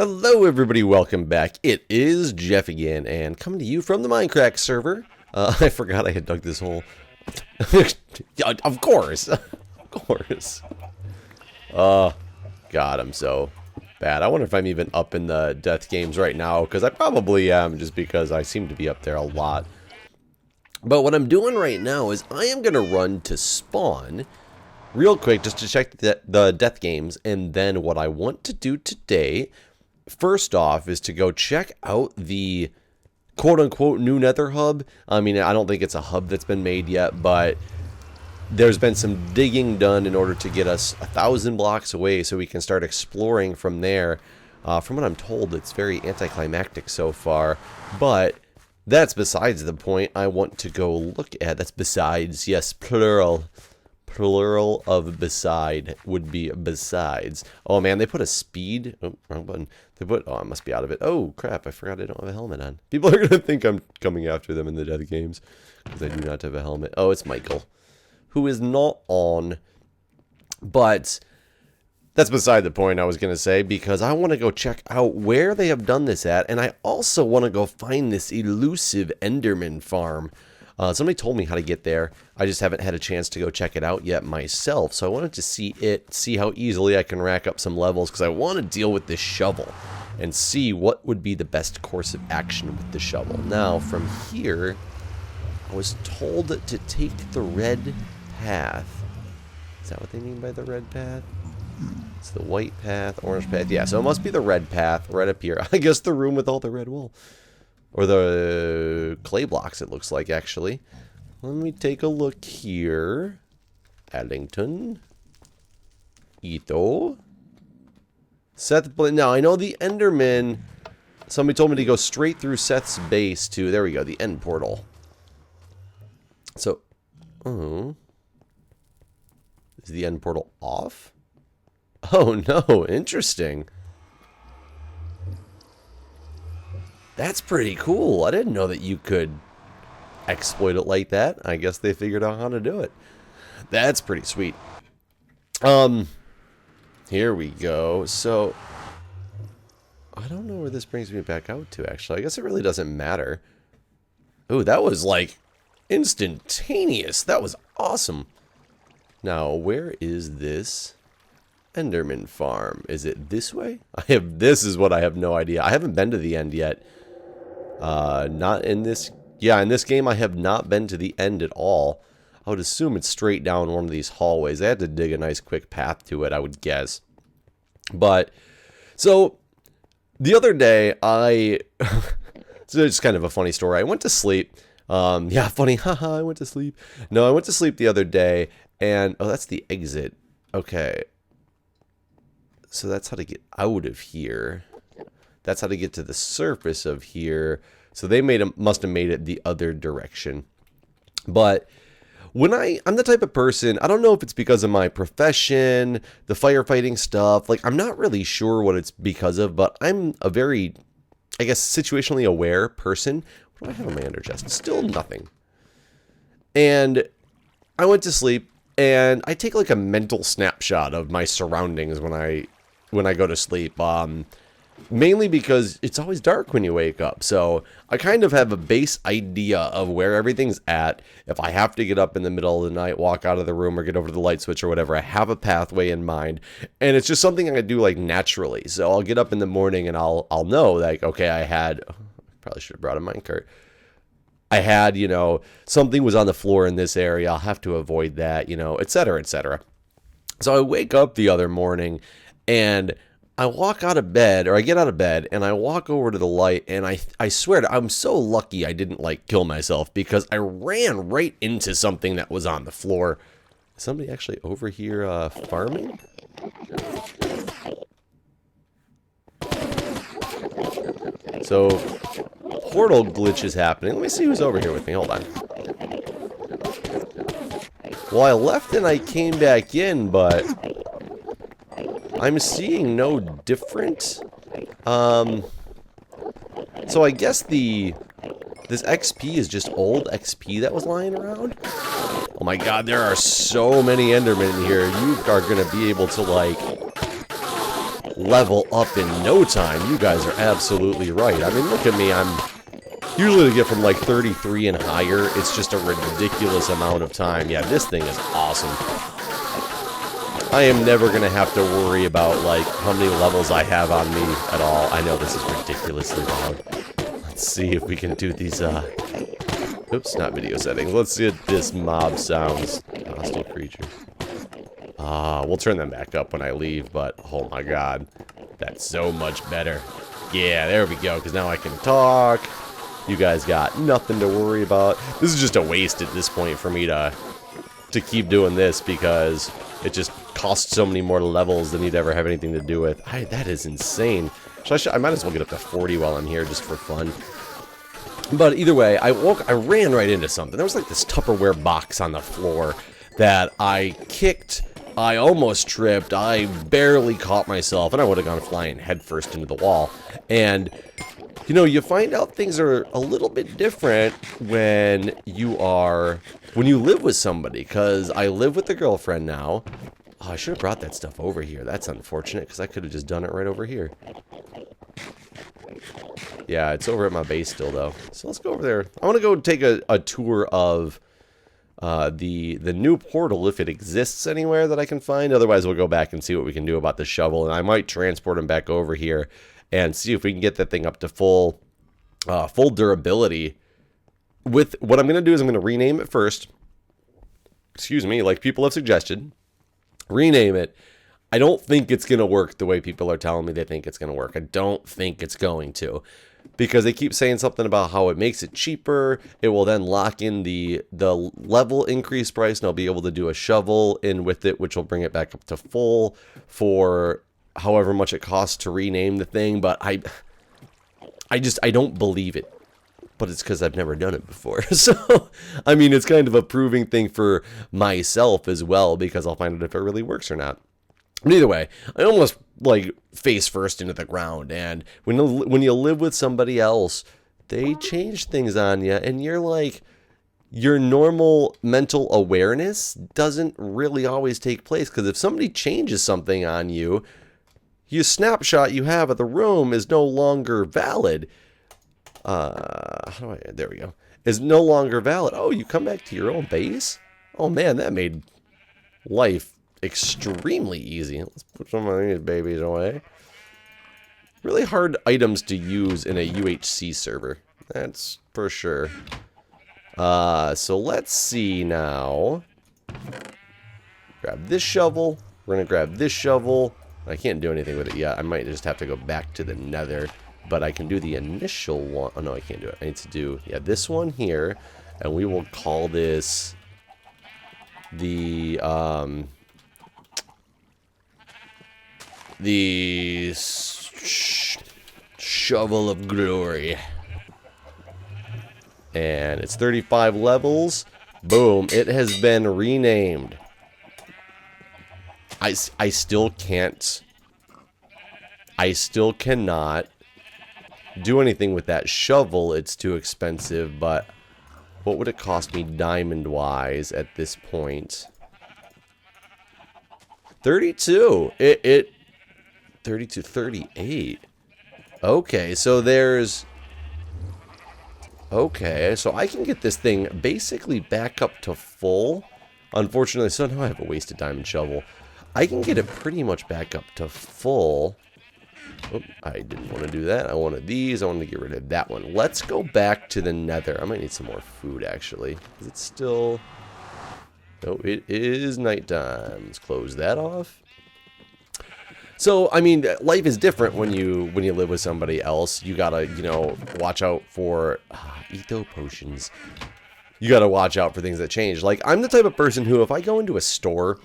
Hello everybody, welcome back. It is Jeff again, and coming to you from the Mindcrack server. I forgot I had dug this hole. Of course. Of course. God, I'm so bad. I wonder if I'm even up in the death games right now, because I probably am, just because I seem to be up there a lot. But what I'm doing right now is I am going to run to spawn real quick just to check the death games, and then what I want to do today, first off, is to go check out the quote-unquote new Nether Hub. I mean, I don't think it's a hub that's been made yet, but there's been some digging done in order to get us 1,000 blocks away so we can start exploring from there. From what I'm told, it's very anticlimactic so far, but that's besides the point. I want to go look at. That's besides, yes, plural. Plural of beside would be besides. Oh man, they put a speed. Oh, wrong button. They put. Oh, I must be out of it. Oh crap! I forgot I don't have a helmet on. People are gonna think I'm coming after them in the death games because I do not have a helmet. Oh, it's Michael, who is not on. But that's beside the point. I was gonna say, because I want to go check out where they have done this at, and I also want to go find this elusive Enderman farm. Somebody told me how to get there. I just haven't had a chance to go check it out yet myself. So I wanted to see how easily I can rack up some levels, because I want to deal with this shovel and see what would be the best course of action with the shovel. Now, from here, I was told to take the red path. Is that what they mean by the red path? It's the white path, orange path. Yeah, so it must be the red path right up here. I guess the room with all the red wool. Or the clay blocks, it looks like, actually. Let me take a look here. Addington. Ito. Seth. Now, I know the Enderman. Somebody told me to go straight through Seth's base to, there we go, the end portal. So, is the end portal off? Oh, no. Interesting. That's pretty cool. I didn't know that you could exploit it like that. I guess they figured out how to do it. That's pretty sweet. Here we go. So, I don't know where this brings me back out to, actually. I guess it really doesn't matter. Ooh, that was, like, instantaneous. That was awesome. Now, where is this Enderman farm? Is it this way? This is what I have no idea. I haven't been to the end yet. Not in this. Yeah, in this game I have not been to the end at all. I would assume it's straight down one of these hallways. I had to dig a nice quick path to it, I would guess. But, so, the other day so it's kind of a funny story. I went to sleep. Yeah, funny. Haha, I went to sleep. No, I went to sleep the other day, and, oh, that's the exit. Okay. So that's how to get out of here. That's how to get to the surface of here. So they must have made it the other direction. But when I'm the type of person, I don't know if it's because of my profession, the firefighting stuff. Like, I'm not really sure what it's because of, but I'm a very, I guess, situationally aware person. What do I have on my under chest? Still nothing. And I went to sleep, and I take like a mental snapshot of my surroundings when I go to sleep. Mainly because it's always dark when you wake up. So I kind of have a base idea of where everything's at. If I have to get up in the middle of the night, walk out of the room, or get over to the light switch or whatever, I have a pathway in mind. And it's just something I do like naturally. So I'll get up in the morning and I'll know, like, okay, probably should have brought a minecart. I had, something was on the floor in this area. I'll have to avoid that, et cetera, et cetera. So I wake up the other morning and I walk out of bed, or I get out of bed, and I walk over to the light, and I swear I'm so lucky I didn't, like, kill myself, because I ran right into something that was on the floor. Is somebody actually over here, farming? So, portal glitch is happening. Let me see who's over here with me. Hold on. Well, I left and I came back in, but I'm seeing no different. So I guess this XP is just old XP that was lying around. Oh my god, there are so many Endermen in here. You are going to be able to, like, level up in no time. You guys are absolutely right. I mean, look at me. I'm usually to get from like 33 and higher. It's just a ridiculous amount of time. Yeah, this thing is awesome. I am never going to have to worry about like how many levels I have on me at all. I know this is ridiculously loud. Let's see if we can do these, oops, not video settings. Let's see if this mob sounds. Hostile creatures. We'll turn them back up when I leave, but oh my god. That's so much better. Yeah, there we go, because now I can talk. You guys got nothing to worry about. This is just a waste at this point for me to keep doing this, because it just costs so many more levels than you'd ever have anything to do with. That is insane. I might as well get up to 40 while I'm here just for fun. But either way, I ran right into something. There was like this Tupperware box on the floor that I kicked. I almost tripped. I barely caught myself, and I would have gone flying headfirst into the wall. And, you know, you find out things are a little bit different when you live with somebody. Because I live with a girlfriend now. Oh, I should have brought that stuff over here. That's unfortunate, because I could have just done it right over here. Yeah, it's over at my base still, though. So let's go over there. I want to go take a tour of the new portal, if it exists anywhere that I can find. Otherwise, we'll go back and see what we can do about the shovel. And I might transport him back over here and see if we can get that thing up to full durability. With what I'm going to do is I'm going to rename it first. Excuse me, like people have suggested. Rename it. I don't think it's going to work the way people are telling me they think it's going to work. I don't think it's going to. Because they keep saying something about how it makes it cheaper. It will then lock in the level increase price, and I'll be able to do a shovel in with it, which will bring it back up to full for however much it costs to rename the thing. But I don't believe it. But it's because I've never done it before. So, I mean, it's kind of a proving thing for myself as well, because I'll find out if it really works or not. But either way, I almost like face first into the ground, and when you live with somebody else, they change things on you, and you're like, your normal mental awareness doesn't really always take place, because if somebody changes something on you, your snapshot you have of the room is no longer valid. There we go. Is no longer valid. Oh, you come back to your own base? Oh man, that made life extremely easy. Let's put some of these babies away. Really hard items to use in a UHC server. That's for sure. So let's see now. Grab this shovel. We're going to grab this shovel. I can't do anything with it yet. I might just have to go back to the nether. But I can do the initial one. Oh, no, I can't do it. I need to do, this one here. And we will call this the Shovel of Glory. And it's 35 levels. Boom. It has been renamed. I still cannot do anything with that shovel. It's too expensive, but what would it cost me diamond-wise at this point? 32. 32, 38. Okay, so there's... Okay, so I can get this thing basically back up to full. Unfortunately, so now I have a wasted diamond shovel. I can get it pretty much back up to full. Oh, I didn't want to do that. I wanted these. I wanted to get rid of that one. Let's go back to the nether. I might need some more food, actually. Is it still... No, it is nighttime. Let's close that off. So, I mean, life is different when you live with somebody else. You gotta, watch out for etho potions. You gotta watch out for things that change. Like, I'm the type of person who, if I go into a store,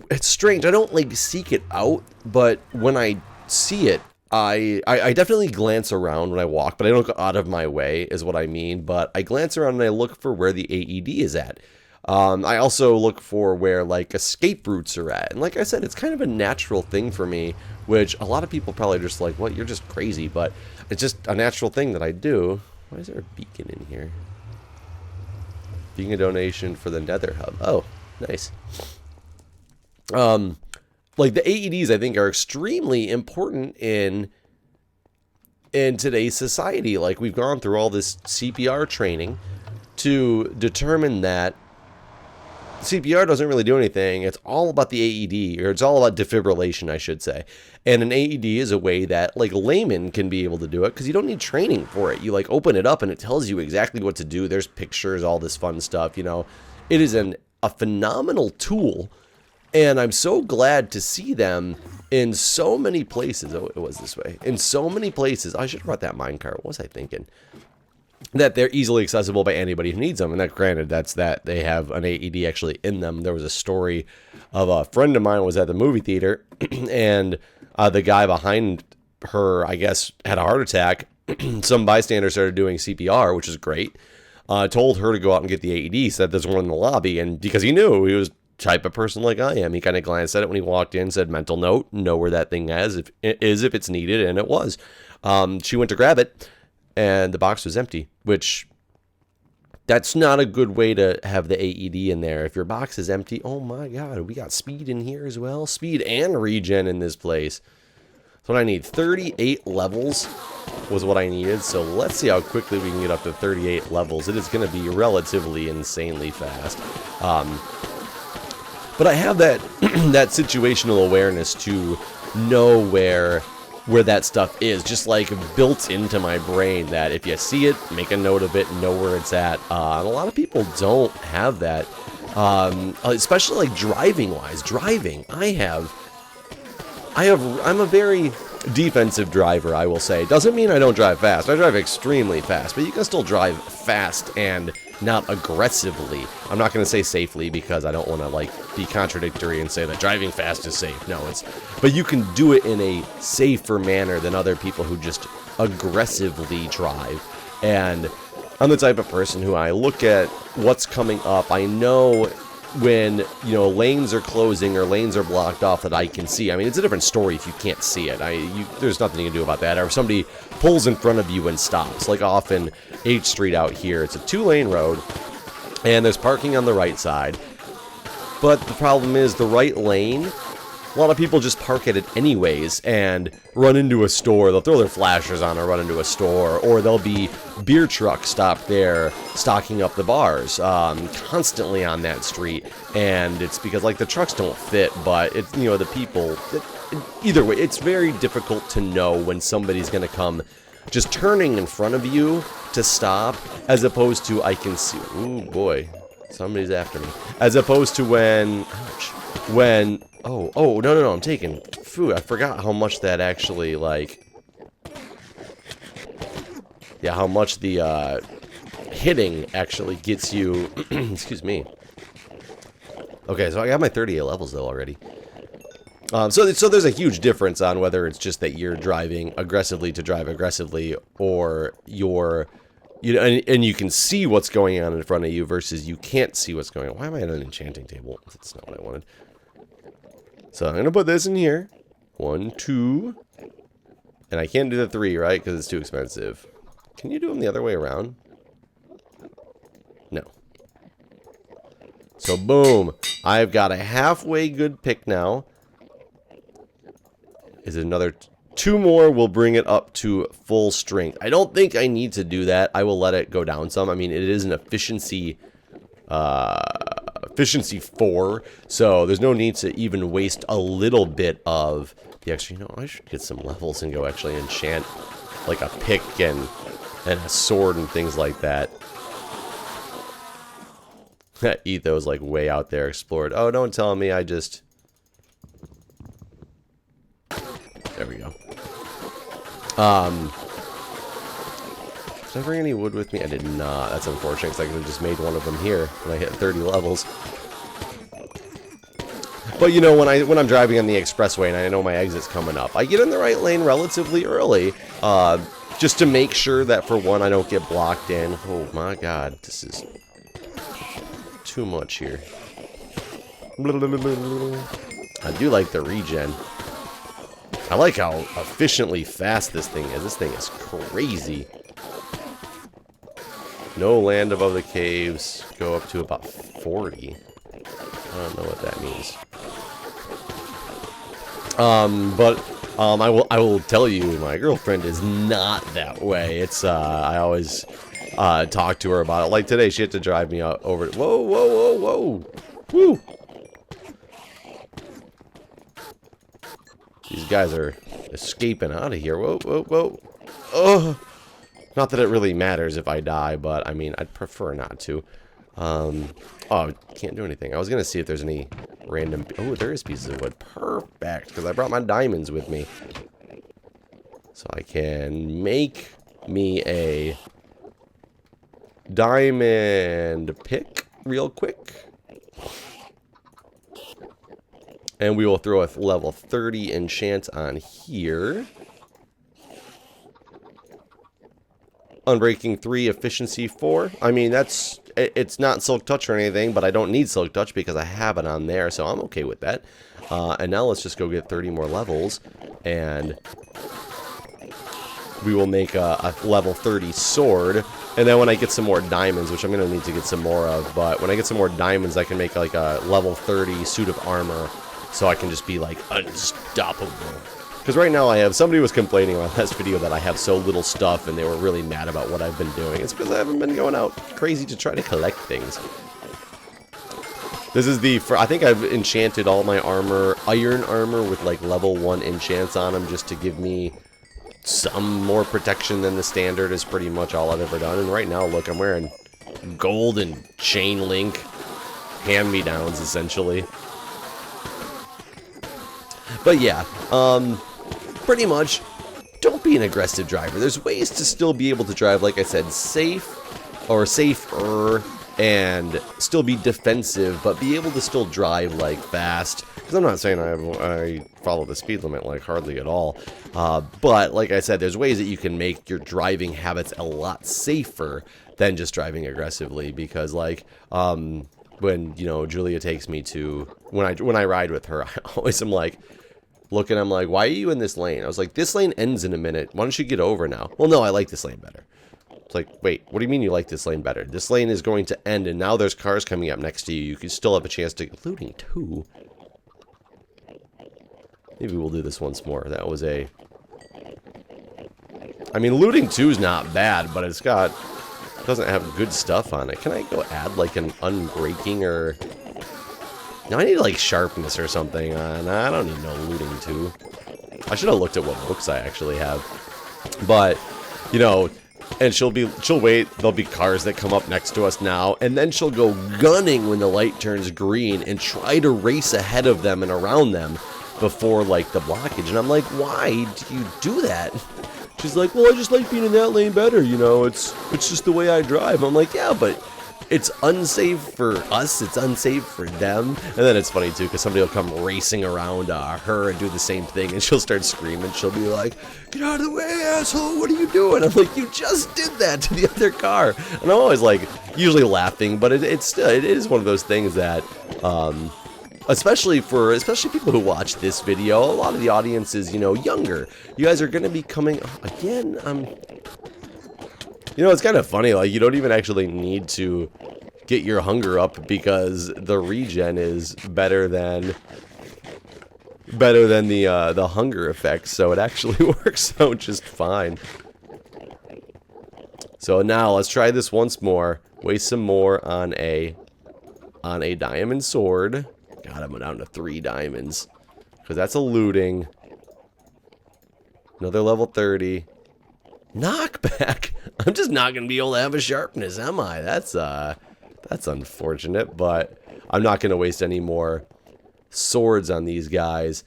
it's strange. I don't like seek it out, but when I see it, I definitely glance around when I walk, but I don't go out of my way, is what I mean. But I glance around and I look for where the AED is at. I also look for where, like, escape routes are at. And like I said, it's kind of a natural thing for me, which a lot of people probably just like, what, you're just crazy. But it's just a natural thing that I do. Why is there a beacon in here? Being a donation for the Nether Hub. Oh, nice. like the AEDs, I think, are extremely important in today's society. Like, we've gone through all this CPR training to determine that CPR doesn't really do anything. It's all about the AED, or it's all about defibrillation, I should say. And an AED is a way that, like, laymen can be able to do it, because you don't need training for it. You, like, open it up and it tells you exactly what to do. There's pictures, all this fun stuff, you know. It is a phenomenal tool, and I'm so glad to see them in so many places. Oh, it was this way. In so many places. I should have brought that minecart. What was I thinking? That they're easily accessible by anybody who needs them. And that, granted, that's that they have an AED actually in them. There was a story of a friend of mine was at the movie theater, and the guy behind her, I guess, had a heart attack. Some bystanders started doing CPR, which is great. Told her to go out and get the AED, said there's one in the lobby, and because he knew he was type of person like I am, he kind of glanced at it when he walked in, said mental note, know where that thing is if it's needed, and it was. She went to grab it, and the box was empty, which that's not a good way to have the AED in there. If your box is empty, oh my god, we got speed in here as well. Speed and regen in this place. That's what I need. 38 levels was what I needed, so let's see how quickly we can get up to 38 levels. It is going to be relatively insanely fast. But I have that that situational awareness to know where that stuff is, just like built into my brain, that if you see it, make a note of it, know where it's at. And a lot of people don't have that, especially like driving wise. Driving, I'm a very defensive driver, I will say. Doesn't mean I don't drive fast. I drive extremely fast, but you can still drive fast and not aggressively. I'm not going to say safely, because I don't want to like be contradictory and say that driving fast is safe. No, but you can do it in a safer manner than other people who just aggressively drive. And I'm the type of person who, I look at what's coming up. I know when, you know, lanes are closing or lanes are blocked off that I can see. I mean, it's a different story if you can't see it. There's nothing you can do about that. Or if somebody pulls in front of you and stops, like off in H Street out here, it's a 2-lane road, and there's parking on the right side. But the problem is, the right lane, a lot of people just park at it anyways and run into a store. They'll throw their flashers on or run into a store, or there'll be beer trucks stopped there stocking up the bars constantly on that street. And it's because, like, the trucks don't fit, but it's, you know, the people, either way, it's very difficult to know when somebody's going to come just turning in front of you to stop, as opposed to, I can see, ooh boy, somebody's after me, as opposed to when, oh, no, I'm taking food. I forgot how much that actually, like, yeah, how much the hitting actually gets you. Excuse me. Okay, so I got my 38 levels though already. So there's a huge difference on whether it's just that you're driving aggressively to drive aggressively, or you're, you know, and you can see what's going on in front of you versus you can't see what's going on. Why am I at an enchanting table? That's not what I wanted. So I'm going to put this in here. 1, 2. And I can't do the 3, right? Because it's too expensive. Can you do them the other way around? No. So boom. I've got a halfway good pick now. Is it another 2 more will bring it up to full strength. I don't think I need to do that. I will let it go down some. I mean, it is an efficiency 4, so there's no need to even waste a little bit of the extra. You know, I should get some levels and go actually enchant like a pick and a sword and things like that. Etho's like way out there explored. Oh, don't tell me I just... There we go. Did I bring any wood with me? I did not. That's unfortunate, because I could have just made one of them here when I hit 30 levels. But you know, when I'm driving on the expressway and I know my exit's coming up, I get in the right lane relatively early, just to make sure that, for one, I don't get blocked in. Oh my god, this is too much here. I do like the regen. I like how efficiently fast this thing is. This thing is crazy. No land above the caves. Go up to about 40. I don't know what that means. I will tell you, my girlfriend is not that way. It's I always talk to her about it. Like today, she had to drive me out over. Whoa, whoa, whoa, whoa, woo! These guys are escaping out of here. Whoa, whoa, whoa! Oh, not that it really matters if I die, but I mean, I'd prefer not to. Oh, can't do anything. I was gonna see if there's any random. Oh, there is pieces of wood. Perfect, because I brought my diamonds with me, so I can make me a diamond pick real quick, and we will throw a level 30 enchant on here. Unbreaking 3, efficiency 4. I mean, it's not Silk Touch or anything, but I don't need Silk Touch because I have it on there, so I'm okay with that. And now let's just go get 30 more levels, and we will make a level 30 sword. And then when I get some more diamonds, which I'm going to need to get some more of, but when I get some more diamonds, I can make like a level 30 suit of armor, so I can just be like unstoppable. Because right now somebody was complaining on last video that I have so little stuff, and they were really mad about what I've been doing. It's because I haven't been going out crazy to try to collect things. This is I think I've enchanted all my armor, iron armor, with like level 1 enchants on them, just to give me some more protection than the standard is pretty much all I've ever done. And right now, look, I'm wearing gold and chain link hand-me-downs, essentially. But yeah, pretty much, don't be an aggressive driver. There's ways to still be able to drive, like I said, safe or safer, and still be defensive, but be able to still drive like fast. Because I'm not saying I follow the speed limit like hardly at all, but like I said, there's ways that you can make your driving habits a lot safer than just driving aggressively. Because like when Julia takes me to when I ride with her, I always am like, looking, I'm like, why are you in this lane? I was like, this lane ends in a minute. Why don't you get over now? Well, no, I like this lane better. It's like, wait, what do you mean you like this lane better? This lane is going to end, and now there's cars coming up next to you. You can still have a chance to... Looting 2? Maybe we'll do this once more. That was a... I mean, looting 2 is not bad, but it doesn't have good stuff on it. Can I go add, like, an unbreaking or... Now I need like sharpness or something. Nah, I don't need no looting 2. I should have looked at what books I actually have. But, and she'll wait. There'll be cars that come up next to us now, and then she'll go gunning when the light turns green and try to race ahead of them and around them before like the blockage. And I'm like, why do you do that? She's like, well, I just like being in that lane better. It's just the way I drive. I'm like, yeah, but it's unsafe for us, it's unsafe for them. And then it's funny too, because somebody will come racing around her and do the same thing, and she'll start screaming. She'll be like, get out of the way, asshole, what are you doing? I'm like, you just did that to the other car. And I'm always like, usually laughing, but it is one of those things that, especially people who watch this video, a lot of the audience is, younger. You guys are going to be coming, again, it's kind of funny, like, you don't even actually need to get your hunger up because the regen is better than the hunger effect, so it actually works out just fine. So now let's try this once more. Waste some more on a diamond sword. God, I'm down to 3 diamonds because that's a looting. Another level 30. Knockback. I'm just not going to be able to have a sharpness, am I? That's unfortunate, but I'm not going to waste any more swords on these guys.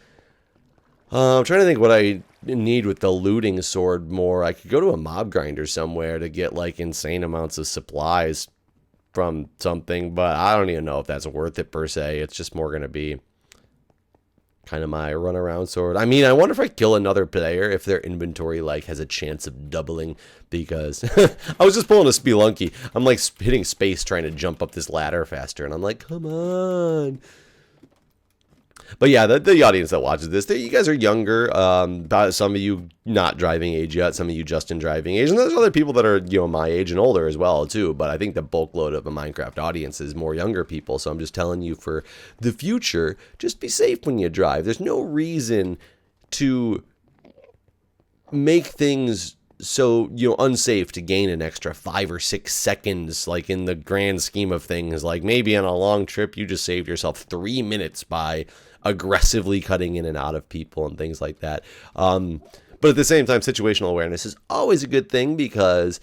I'm trying to think what I need with the looting sword more. I could go to a mob grinder somewhere to get like insane amounts of supplies from something, but I don't even know if that's worth it per se. It's just more going to be kind of my run around sword. I mean, I wonder if I kill another player, if their inventory like has a chance of doubling, because I was just pulling a spelunky. I'm like hitting space trying to jump up this ladder faster, and I'm like, come on. But yeah, the audience that watches this, you guys are younger. Some of you not driving age yet, some of you just in driving age, and there's other people that are, you know, my age and older as well too. But I think the bulk load of a Minecraft audience is more younger people. So I'm just telling you, for the future, just be safe when you drive. There's no reason to make things so, you know, unsafe to gain an extra 5 or 6 seconds, like in the grand scheme of things. Like maybe on a long trip you just saved yourself 3 minutes by aggressively cutting in and out of people and things like that. But at the same time, situational awareness is always a good thing, because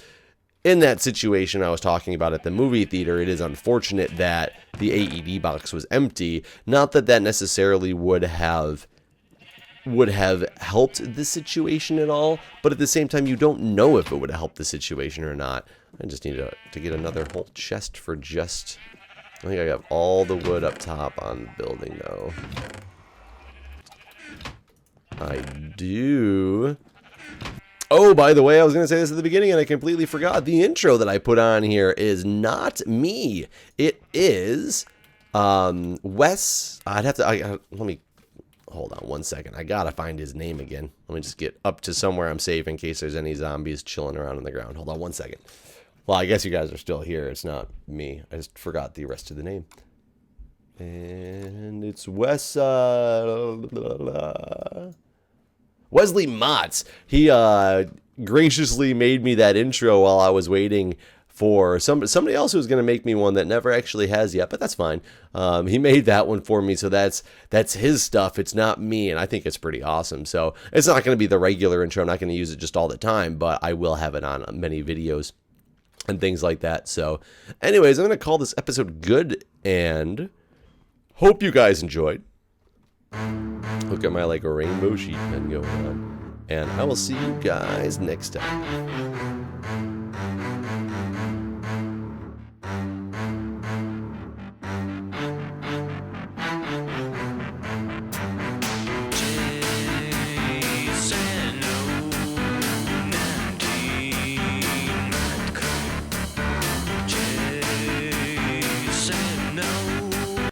in that situation I was talking about at the movie theater, it is unfortunate that the AED box was empty. Not that that necessarily would have helped the situation at all, but at the same time, you don't know if it would have helped the situation or not. I just need to get another whole chest for just... I think I got all the wood up top on the building, though. I do. Oh, by the way, I was going to say this at the beginning, and I completely forgot. The intro that I put on here is not me. It is Wes. I'd have to... let me... Hold on 1 second. I gotta find his name again. Let me just get up to somewhere I'm safe in case there's any zombies chilling around on the ground. Hold on 1 second. Well, I guess you guys are still here. It's not me. I just forgot the rest of the name. And it's Wesley Motts. He graciously made me that intro while I was waiting for somebody else who was going to make me one that never actually has yet, but that's fine. He made that one for me, so that's his stuff. It's not me, and I think it's pretty awesome. So it's not going to be the regular intro. I'm not going to use it just all the time, but I will have it on many videos and things like that. So anyways, I'm going to call this episode good, and hope you guys enjoyed. Look at my like rainbow sheep pen going on, and I will see you guys next time.